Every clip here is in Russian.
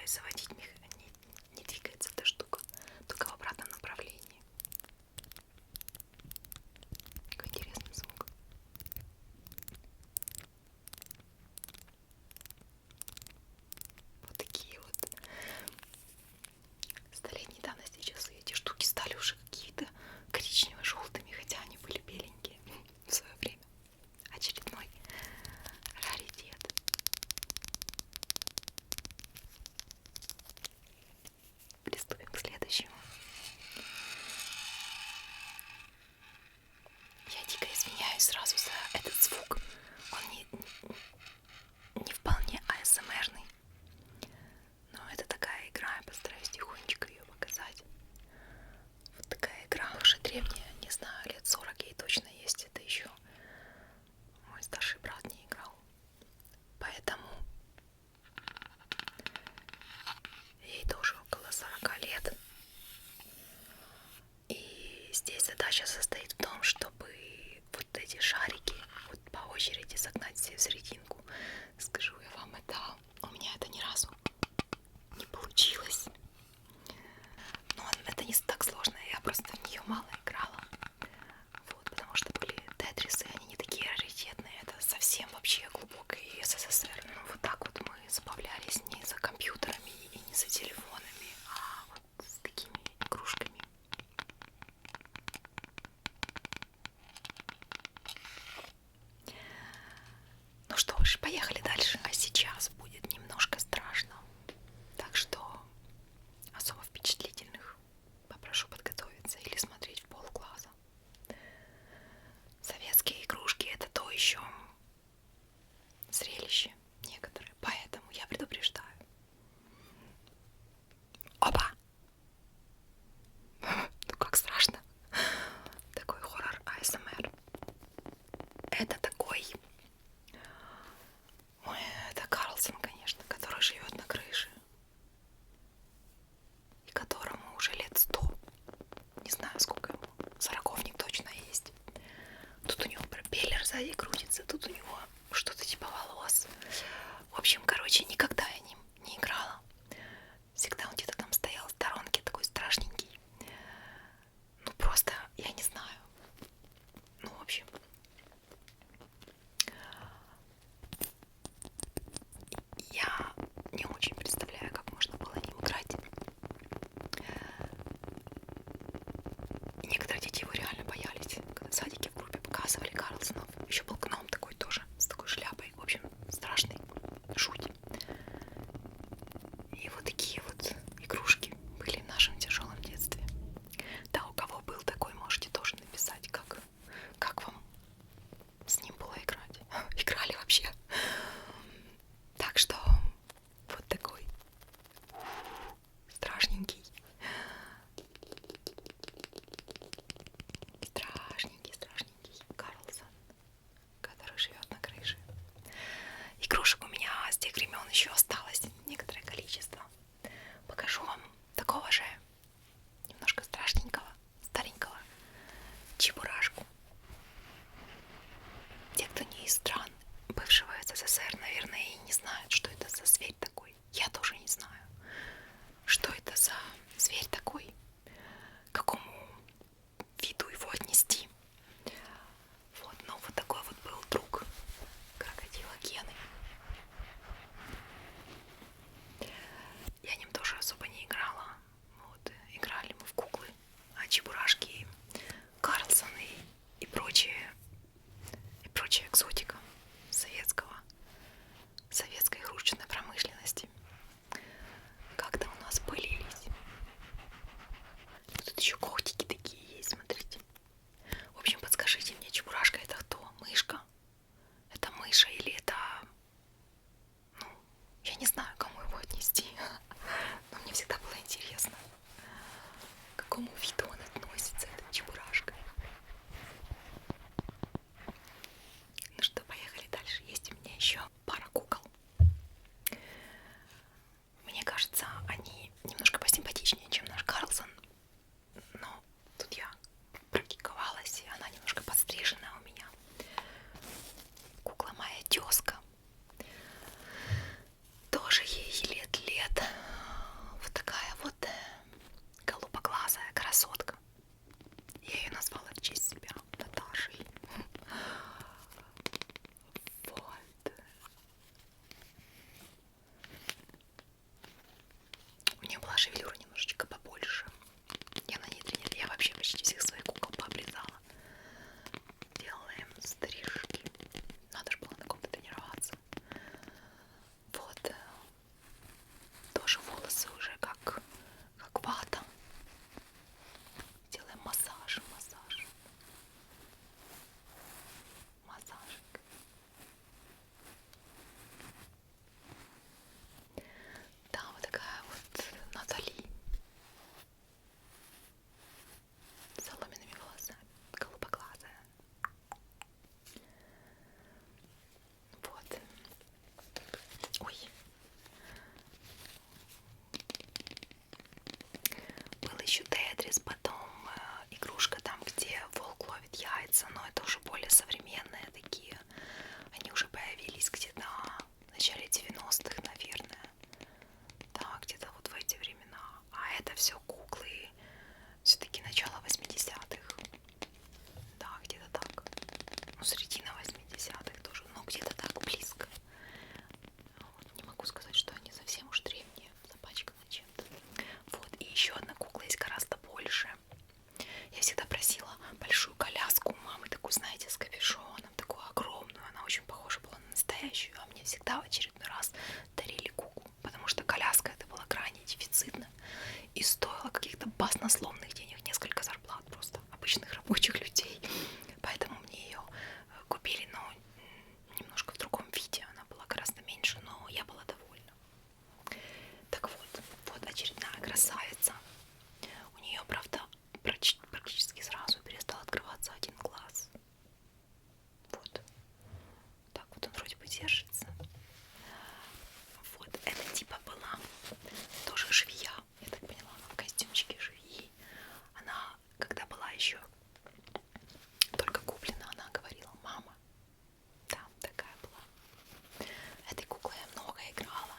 заводить не двигается эта штука, только в обратном направлении. Какой интересный звук. Вот такие вот столетней давности часы. Эти штуки стали уже какие-то коричнево-желтыми, хотя они были беленькие в свое время. Очередной раритет. Приступим к следующему. Я дико извиняюсь сразу за этот звук. Он не вполне АСМРный. Но это такая игра, я постараюсь тихонечко ее показать. Вот такая игра уже древняя, не знаю, лет 40 ей точно есть. Это еще мой старший брат не играл. Поэтому ей тоже около 40 лет. И здесь задача состоит в том, чтобы вот эти шарики вот по очереди загнать все в серединку. Скажу я вам, это у меня это ни разу не получилось. Но это не так сложно, я просто в нее мало играла. Вот, потому что были тетрисы, они не такие раритетные, это совсем вообще глубокий СССР. Вот так вот мы забавлялись не за компьютерами и не за телефонами, а вот с такими игрушками. Ну что ж, поехали дальше. А сейчас будет немножко страшно. Так что особо впечатлительных попрошу подготовиться или смотреть в полглаза. Советские игрушки — это то еще зрелище некоторые, поэтому я предупреждаю. Опа! Ну как страшно. Такой хоррор АСМР. Это такой... Ой, это Карлсон, конечно, который живет на крыше. И которому уже лет 100. Не знаю, сколько ему. Сороковник точно есть. Тут у него пропеллер сзади крутится, тут у него что-то типа волос. В общем, короче, никогда я ним не играла. Всегда он где-то там стоял в сторонке, такой страшненький. Ну просто, я не знаю. Ну, в общем. Я не очень представляю, как можно было ним играть. И некоторые дети его реально боялись. Когда в садике в группе показывали Карлсонов. Еще был гном такой тоже, с такой шляпой. В общем, страшный. Жуть. И вот такие вот игрушки были в нашем тяжелом детстве. Да, у кого был такой, можете тоже написать, как вам с ним было играть. Играли вообще. Так что вот такой страшненький. Страшненький Карлсон, который живет на крыше. Игрушек у меня с тех времен еще осталось некоторое количество. Покажу вам такого же немножко страшненького, старенького чебурашку. Те, кто не из стран бывшего СССР, наверное, и не знают, что это за зверь такой. Я тоже не знаю, что это за зверь такой, к какому виду его отнести. Вот, но вот такой вот был друг крокодила Гены. Я ним тоже особо не играла. Вот, играли мы в куклы, а чебурашки, Карлсоны и прочая экзотика советской игрушечной промышленности как-то у нас пылились. Тут еще когтики такие есть, смотрите. В общем, подскажите мне, чебурашка это кто? Мышка? Это мыша или это... Ну, я не знаю, кому его отнести. Но мне всегда было интересно, к какому виду он относится, этот чебурашка. Ну что, ваши волосы уже как вата. Делаем массаж. Массажик. Да, вот такая вот Натали. С соломенными волосами. Голубоглазая. Вот. Ой. Был еще Тетрис, потом игрушка там, где волк ловит яйца, но это уже более современные такие. Они уже появились где-то в начале 90-х, наверное. Да, где-то вот в эти времена. А это все куклы все-таки начало 80-х. Да, где-то так. Ну, середина 80-х тоже, но где-то так близко. Вот, не могу сказать, что они совсем уж древние, запачканы чем-то. Вот, и еще одна кукла есть гораздо больше. Я всегда просила большую коляску у мамы, такую, знаете, с капюшоном, такую огромную. Она очень похожа была на настоящую, а мне всегда в очередной раз дарили куклу, потому что коляска это была крайне дефицитна и стоила каких-то баснословных денег, несколько зарплат просто обычных рабочих людей. Поэтому мне ее купили, но немножко в другом виде. Она была гораздо меньше, но я была довольна. Так вот, вот очередная красавица. У нее, правда, практически сразу перестал открываться один глаз. Вот. Так вот он вроде бы держится. Вот, это типа была тоже швея. Я так поняла, она в костюмчике швеи. Она, когда была еще только куплена, она говорила: мама. Да, такая была. Этой куклой я много играла.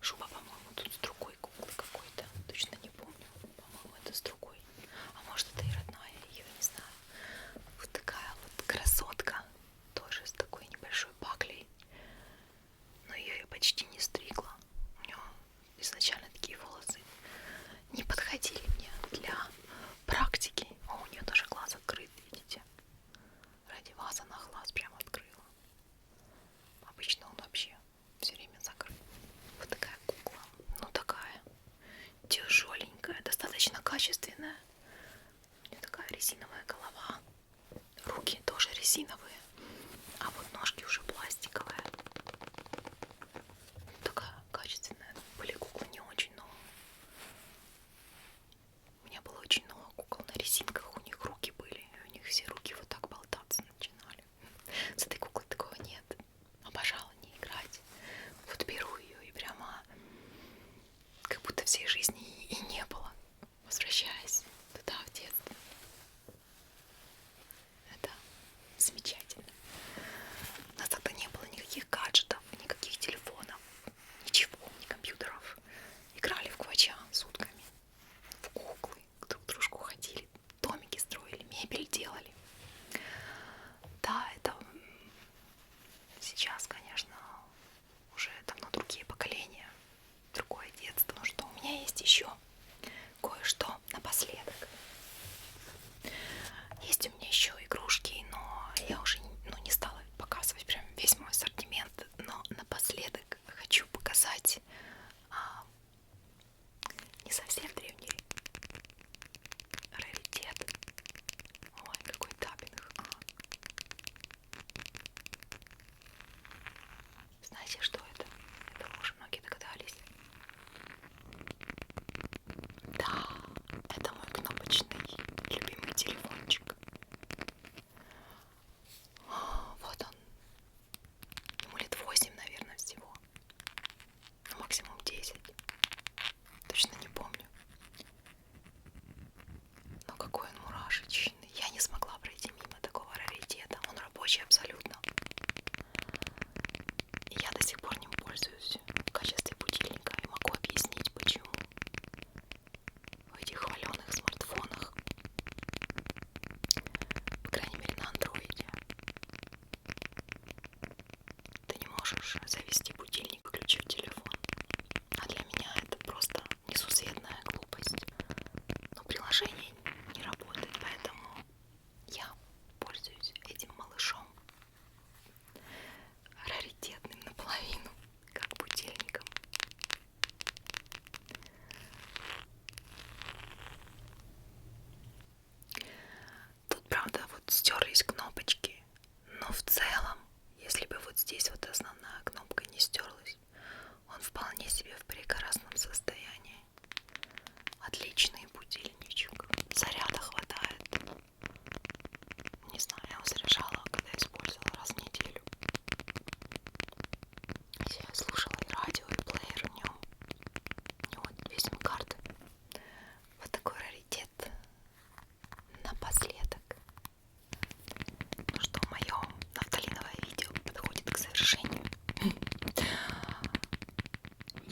Шуба, по-моему, тут с другой куклы какой-то. Точно не помню. По-моему, это с другой. А может, это и родная ее, не знаю. Вот такая вот красотка. Тоже с такой небольшой паклей. Но ее я почти не стригла. У нее изначально такие волосы не подходили мне для практики. О, у нее тоже глаз открыт, видите? Ради вас она глаз прямо открыла. Обычно он вообще все время закрыт. Вот такая кукла. Ну такая тяжеленькая, достаточно качественная. У нее такая резиновая голова. Руки тоже резиновые. А вот ножки уже пластиковые. Такая качественная. Были куклы не очень, но у меня было очень много кукол на резинках. У них руки были. И у них все руки вот так болтаться начинали. С этой куклой такого нет. Обожала не играть. Вот беру ее и прямо как будто всей жизни и не было. Возвращаясь туда, в детство. Это замечательно. У нас тогда не было никаких гаджетов, никаких телефонов, ничего, ни компьютеров. Играли в квача сутками, в куклы, друг к дружку ходили, домики строили, мебель делали. Да, это сейчас, конечно, уже давно другие поколения, другое детство. Ну что, у меня есть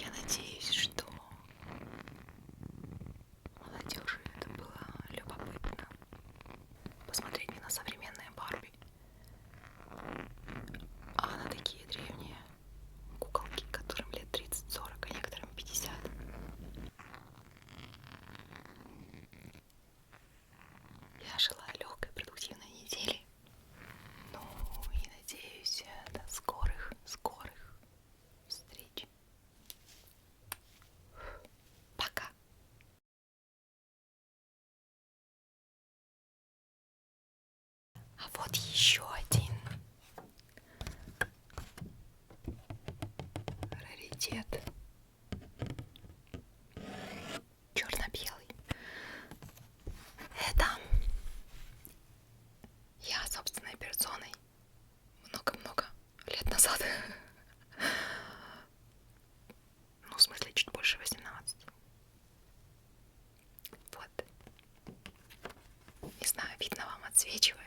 Я надеюсь, что молодежи это было любопытно посмотреть не на современные Барби, а на такие древние куколки, которым лет 30-40, а некоторым 50. Я желаю легкой, продуктивной недели. Ну и надеюсь, до скорых встреч. Пока. А вот еще один раритет. Черно-белый. Это я собственной персоной много-много лет назад. Ну, в смысле, чуть больше 18. Вот. Не знаю, видно вам, отсвечиваю.